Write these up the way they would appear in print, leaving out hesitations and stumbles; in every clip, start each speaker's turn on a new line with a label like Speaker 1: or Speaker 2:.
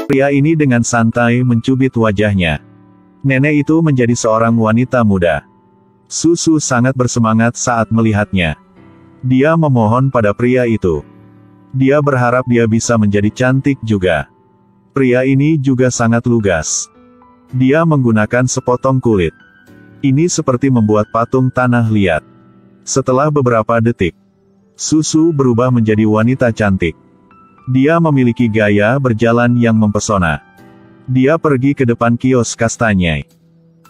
Speaker 1: Pria ini dengan santai mencubit wajahnya. Nenek itu menjadi seorang wanita muda. Susu sangat bersemangat saat melihatnya. Dia memohon pada pria itu. Dia berharap dia bisa menjadi cantik juga. Pria ini juga sangat lugas. Dia menggunakan sepotong kulit. Ini seperti membuat patung tanah liat. Setelah beberapa detik, Susu berubah menjadi wanita cantik. Dia memiliki gaya berjalan yang mempesona. Dia pergi ke depan kios kastanyai.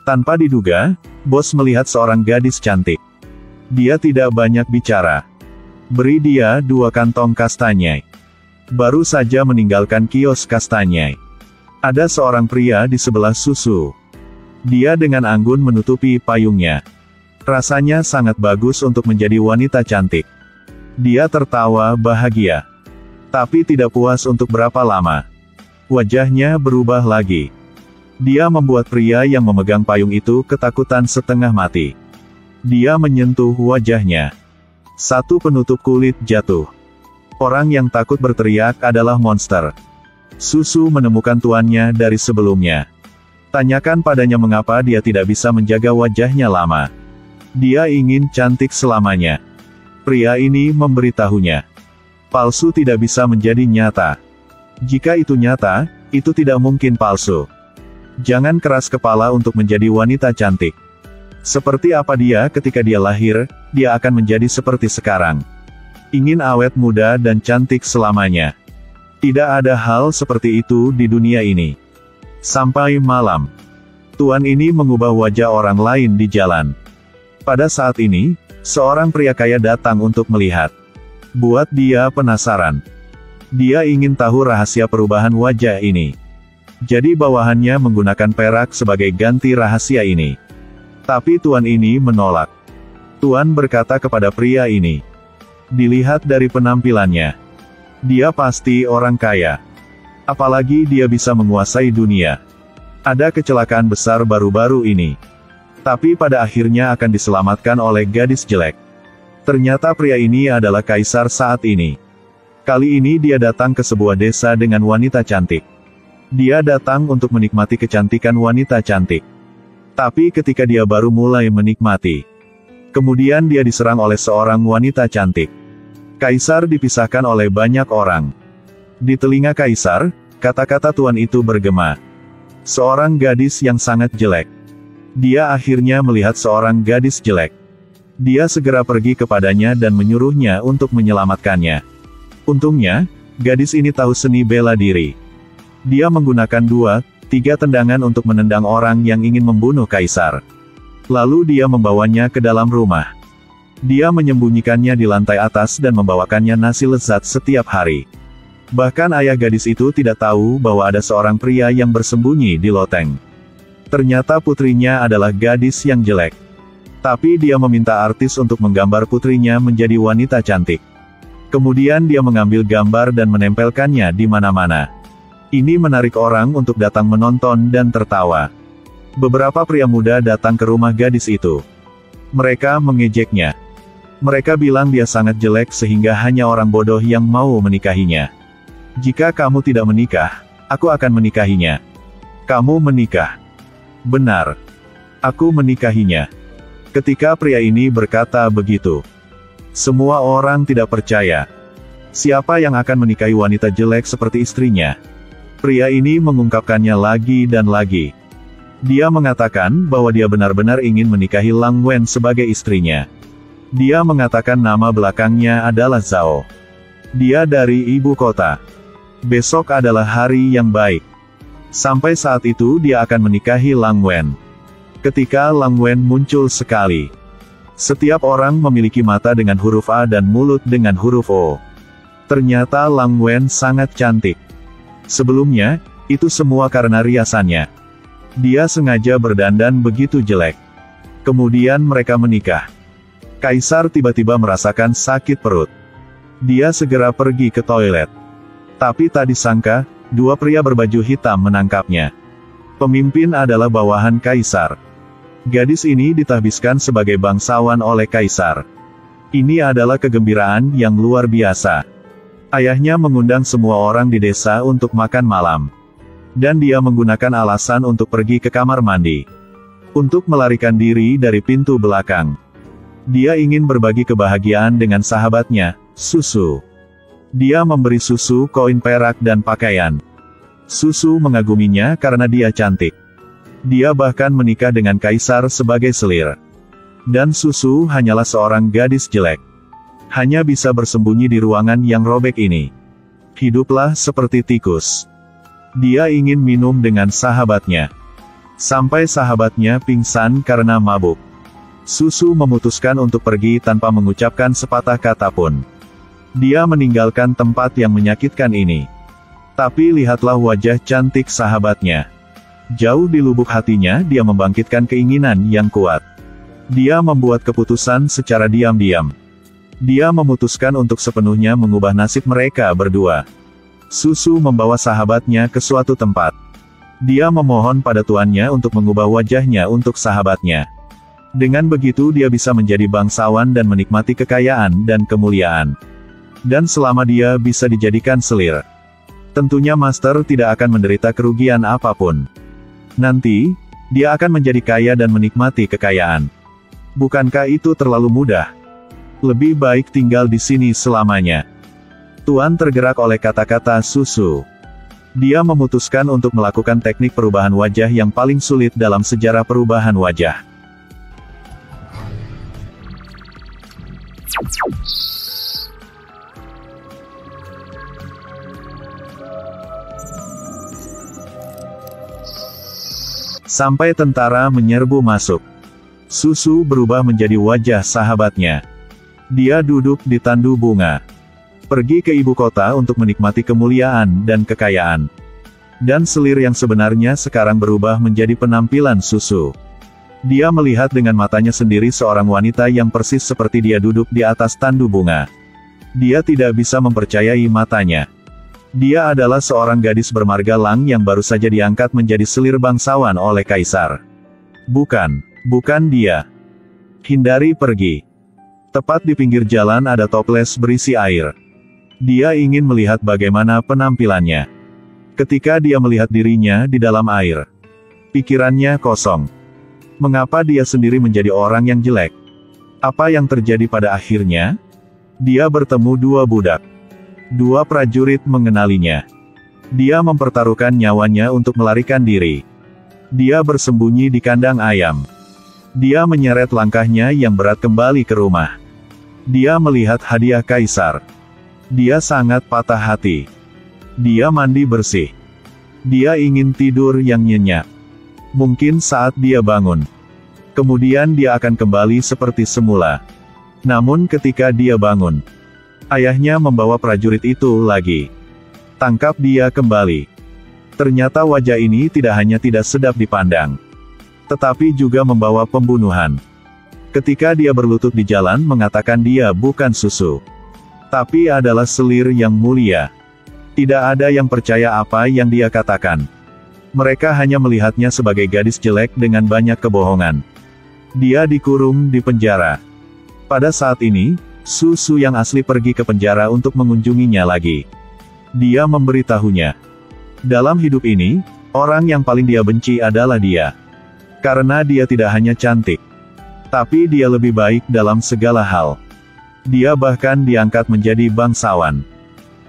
Speaker 1: Tanpa diduga, bos melihat seorang gadis cantik. Dia tidak banyak bicara. Beri dia 2 kantong kastanyai. Baru saja meninggalkan kios kastanyai, ada seorang pria di sebelah Susu. Dia dengan anggun menutupi payungnya. Rasanya sangat bagus untuk menjadi wanita cantik. Dia tertawa bahagia. Tapi tidak puas untuk berapa lama. Wajahnya berubah lagi. Dia membuat pria yang memegang payung itu ketakutan setengah mati. Dia menyentuh wajahnya. Satu penutup kulit jatuh. Orang yang takut berteriak adalah monster. Susu menemukan tuannya dari sebelumnya. Tanyakan padanya mengapa dia tidak bisa menjaga wajahnya lama. Dia ingin cantik selamanya. Pria ini memberitahunya. Palsu tidak bisa menjadi nyata. Jika itu nyata, itu tidak mungkin palsu. Jangan keras kepala untuk menjadi wanita cantik. Seperti apa dia ketika dia lahir, dia akan menjadi seperti sekarang. Ingin awet muda dan cantik selamanya. Tidak ada hal seperti itu di dunia ini. Sampai malam, tuan ini mengubah wajah orang lain di jalan. Pada saat ini, seorang pria kaya datang untuk melihat. Buat dia penasaran. Dia ingin tahu rahasia perubahan wajah ini. Jadi bawahannya menggunakan perak sebagai ganti rahasia ini. Tapi tuan ini menolak. Tuan berkata kepada pria ini. Dilihat dari penampilannya, dia pasti orang kaya. Apalagi dia bisa menguasai dunia. Ada kecelakaan besar baru-baru ini. Tapi pada akhirnya akan diselamatkan oleh gadis jelek. Ternyata pria ini adalah kaisar saat ini. Kali ini dia datang ke sebuah desa dengan wanita cantik. Dia datang untuk menikmati kecantikan wanita cantik. Tapi ketika dia baru mulai menikmati, kemudian dia diserang oleh seorang wanita cantik. Kaisar dipisahkan oleh banyak orang. Di telinga kaisar, kata-kata tuan itu bergema. Seorang gadis yang sangat jelek. Dia akhirnya melihat seorang gadis jelek. Dia segera pergi kepadanya dan menyuruhnya untuk menyelamatkannya. Untungnya, gadis ini tahu seni bela diri. Dia menggunakan 2-3 tendangan untuk menendang orang yang ingin membunuh kaisar. Lalu dia membawanya ke dalam rumah. Dia menyembunyikannya di lantai atas dan membawakannya nasi lezat setiap hari. Bahkan ayah gadis itu tidak tahu bahwa ada seorang pria yang bersembunyi di loteng. Ternyata putrinya adalah gadis yang jelek. Tapi dia meminta artis untuk menggambar putrinya menjadi wanita cantik. Kemudian dia mengambil gambar dan menempelkannya di mana-mana. Ini menarik orang untuk datang menonton dan tertawa. Beberapa pria muda datang ke rumah gadis itu. Mereka mengejeknya. Mereka bilang dia sangat jelek sehingga hanya orang bodoh yang mau menikahinya. Jika kamu tidak menikah, aku akan menikahinya. Kamu menikah? Benar. Aku menikahinya. Ketika pria ini berkata begitu, semua orang tidak percaya. Siapa yang akan menikahi wanita jelek seperti istrinya? Pria ini mengungkapkannya lagi dan lagi. Dia mengatakan bahwa dia benar-benar ingin menikahi Lang Wen sebagai istrinya. Dia mengatakan nama belakangnya adalah Zhao. Dia dari ibu kota. Besok adalah hari yang baik. Sampai saat itu dia akan menikahi Lang Wen. Ketika Lang Wen muncul sekali, setiap orang memiliki mata dengan huruf A dan mulut dengan huruf O. Ternyata Lang Wen sangat cantik. Sebelumnya, itu semua karena riasannya. Dia sengaja berdandan begitu jelek. Kemudian mereka menikah. Kaisar tiba-tiba merasakan sakit perut. Dia segera pergi ke toilet. Tapi tak disangka, 2 pria berbaju hitam menangkapnya. Pemimpin adalah bawahan kaisar. Gadis ini ditahbiskan sebagai bangsawan oleh kaisar. Ini adalah kegembiraan yang luar biasa. Ayahnya mengundang semua orang di desa untuk makan malam. Dan dia menggunakan alasan untuk pergi ke kamar mandi. Untuk melarikan diri dari pintu belakang. Dia ingin berbagi kebahagiaan dengan sahabatnya, Susu. Dia memberi Susu koin perak dan pakaian. Susu mengaguminya karena dia cantik. Dia bahkan menikah dengan kaisar sebagai selir. Dan Susu hanyalah seorang gadis jelek. Hanya bisa bersembunyi di ruangan yang robek ini. Hiduplah seperti tikus. Dia ingin minum dengan sahabatnya. Sampai sahabatnya pingsan karena mabuk. Susu memutuskan untuk pergi tanpa mengucapkan sepatah kata pun. Dia meninggalkan tempat yang menyakitkan ini. Tapi lihatlah wajah cantik sahabatnya. Jauh di lubuk hatinya dia membangkitkan keinginan yang kuat. Dia membuat keputusan secara diam-diam. Dia memutuskan untuk sepenuhnya mengubah nasib mereka berdua. Susu membawa sahabatnya ke suatu tempat. Dia memohon pada tuannya untuk mengubah wajahnya untuk sahabatnya. Dengan begitu dia bisa menjadi bangsawan dan menikmati kekayaan dan kemuliaan. Dan selama dia bisa dijadikan selir, tentunya Master tidak akan menderita kerugian apapun. Nanti, dia akan menjadi kaya dan menikmati kekayaan. Bukankah itu terlalu mudah? Lebih baik tinggal di sini selamanya. Tuan tergerak oleh kata-kata Susu. Dia memutuskan untuk melakukan teknik perubahan wajah yang paling sulit dalam sejarah perubahan wajah. Sampai tentara menyerbu masuk. Susu berubah menjadi wajah sahabatnya. Dia duduk di tandu bunga. Pergi ke ibu kota untuk menikmati kemuliaan dan kekayaan. Dan selir yang sebenarnya sekarang berubah menjadi penampilan Susu. Dia melihat dengan matanya sendiri seorang wanita yang persis seperti dia duduk di atas tandu bunga. Dia tidak bisa mempercayai matanya. Dia adalah seorang gadis bermarga Lang yang baru saja diangkat menjadi selir bangsawan oleh kaisar. Bukan dia. Hindari pergi. Tepat di pinggir jalan ada toples berisi air. Dia ingin melihat bagaimana penampilannya. Ketika dia melihat dirinya di dalam air, pikirannya kosong. Mengapa dia sendiri menjadi orang yang jelek? Apa yang terjadi pada akhirnya? Dia bertemu dua budak. Dua prajurit mengenalinya. Dia mempertaruhkan nyawanya untuk melarikan diri. Dia bersembunyi di kandang ayam. Dia menyeret langkahnya yang berat kembali ke rumah. Dia melihat hadiah kaisar. Dia sangat patah hati. Dia mandi bersih. Dia ingin tidur yang nyenyak. Mungkin saat dia bangun, kemudian dia akan kembali seperti semula. Namun ketika dia bangun, ayahnya membawa prajurit itu lagi. Tangkap dia kembali. Ternyata wajah ini tidak hanya tidak sedap dipandang, tetapi juga membawa pembunuhan. Ketika dia berlutut di jalan mengatakan dia bukan Susu, tapi adalah selir yang mulia. Tidak ada yang percaya apa yang dia katakan. Mereka hanya melihatnya sebagai gadis jelek dengan banyak kebohongan. Dia dikurung di penjara. Pada saat ini, Susu yang asli pergi ke penjara untuk mengunjunginya lagi. Dia memberitahunya. Dalam hidup ini, orang yang paling dia benci adalah dia. Karena dia tidak hanya cantik, tapi dia lebih baik dalam segala hal. Dia bahkan diangkat menjadi bangsawan,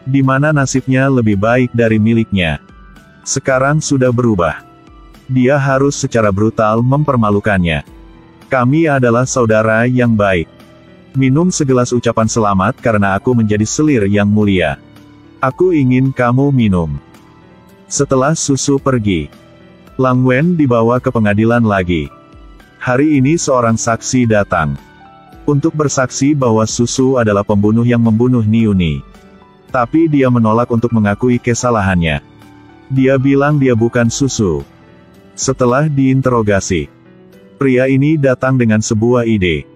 Speaker 1: di mana nasibnya lebih baik dari miliknya. Sekarang sudah berubah. Dia harus secara brutal mempermalukannya. Kami adalah saudara yang baik. Minum segelas ucapan selamat karena aku menjadi selir yang mulia. Aku ingin kamu minum. Setelah Susu pergi, Lang Wen dibawa ke pengadilan lagi. Hari ini seorang saksi datang untuk bersaksi bahwa Susu adalah pembunuh yang membunuh Niuni. Tapi dia menolak untuk mengakui kesalahannya. Dia bilang dia bukan Susu. Setelah diinterogasi, pria ini datang dengan sebuah ide.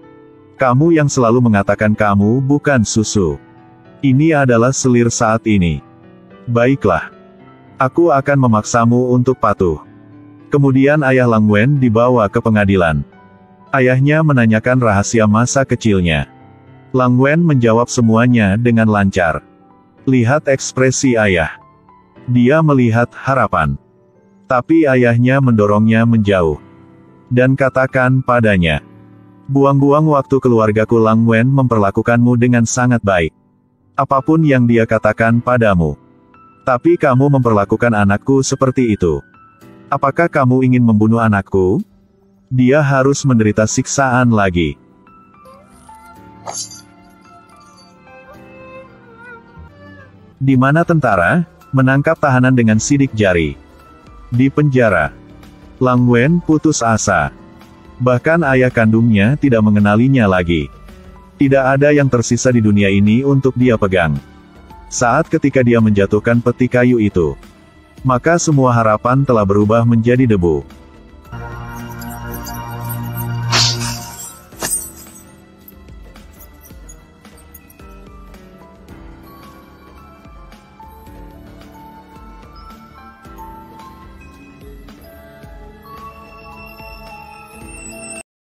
Speaker 1: Kamu yang selalu mengatakan kamu bukan Susu. Ini adalah selir saat ini. Baiklah. Aku akan memaksamu untuk patuh. Kemudian ayah Lang Wen dibawa ke pengadilan. Ayahnya menanyakan rahasia masa kecilnya. Lang Wen menjawab semuanya dengan lancar. Lihat ekspresi ayah. Dia melihat harapan. Tapi ayahnya mendorongnya menjauh. Dan katakan padanya, "Buang-buang waktu keluargaku. Lang Wen memperlakukanmu dengan sangat baik. Apapun yang dia katakan padamu. Tapi kamu memperlakukan anakku seperti itu. Apakah kamu ingin membunuh anakku? Dia harus menderita siksaan lagi." Di mana tentara menangkap tahanan dengan sidik jari. Di penjara, Lang Wen putus asa. Bahkan ayah kandungnya tidak mengenalinya lagi. Tidak ada yang tersisa di dunia ini untuk dia pegang. Saat ketika dia menjatuhkan peti kayu itu, maka semua harapan telah berubah menjadi debu.